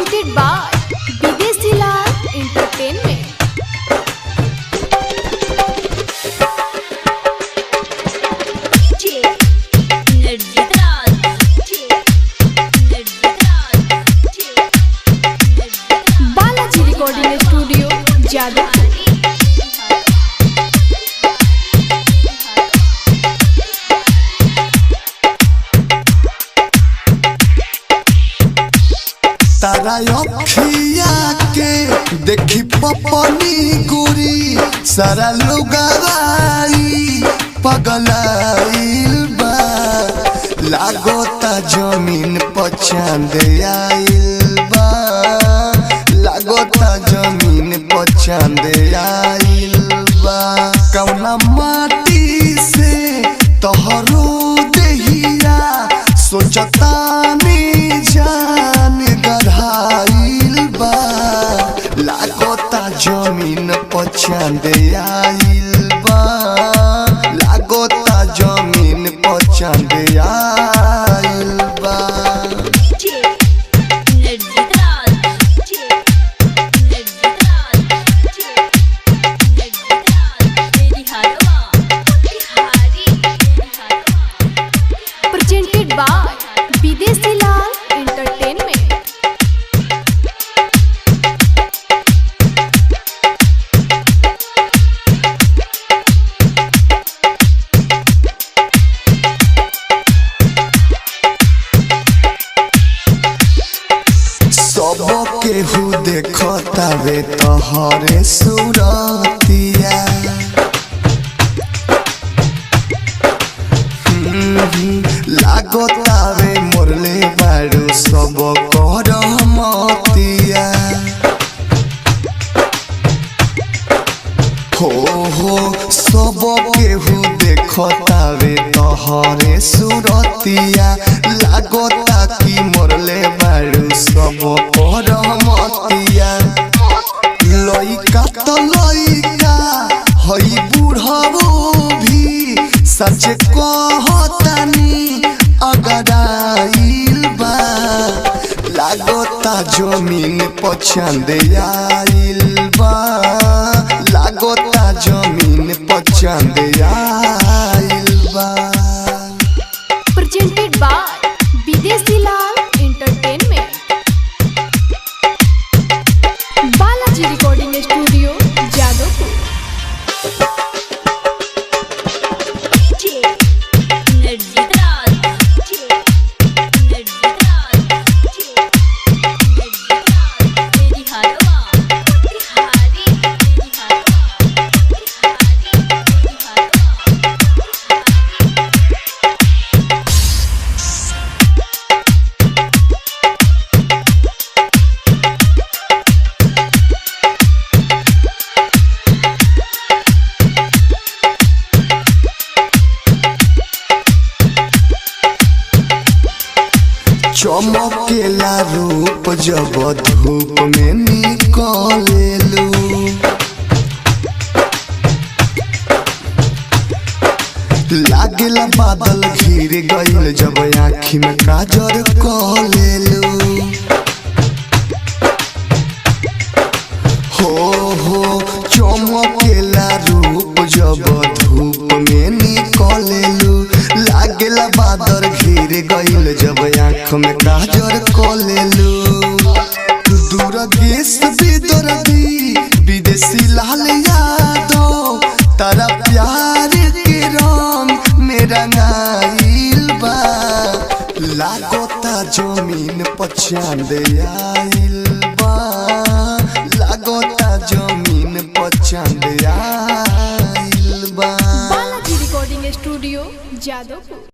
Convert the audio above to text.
presented by Videsi Lal Entertainment. Balaji Recording Studio, Jadavpur. तारा अखिया के देखी पपनी गुरी सारा लुगाई पगलाइल बा लागोता जमीन पर चांद आइल बा लागोता जमीन पर चांद आइल बा कौना माटी से तोहरो देहिया सोचता नी जान गढ़ाइल बा लागोता जमीन पर चांद आइल बा लागोता जमीन पर चांद आइल बा Presented by Videsi Lal Entertainment. सब केहू देखता रे तोहरे सूरतिया लागता रे मोरले बारू सब कर मतिया हो सब केहू देखता रे तोहरे सूरतिया लागता कि मोरले बारू सब पर मतिया लइका तो लइका हई बुढ़ावो भी सच कहतानी अगर आइल बा लागता जमीन पर चांद आइल बा लागता जमीन पर चांद आइल बा Presented by Videsi Lal Entertainment. Balaji Recording Studio, Jadavpur. चमकेला रूप जब धूप में निकलेलू लागेला बादल घिर गइल जब आँखी में काजर कलेलू हो चमकेला रूप जब धूप में निकलेलू लागेला बादल घिर गइल जब आँख में काजर कलेलू दूर गेस बेदर्दी विदेशी लाल यादव तारा प्यार के रंग मेरा नाइल बा लागोता जमीन पर चांद आइल बा लागोता जमीन पर चांद आइल बा Balaji Recording Studio, Jadavpur.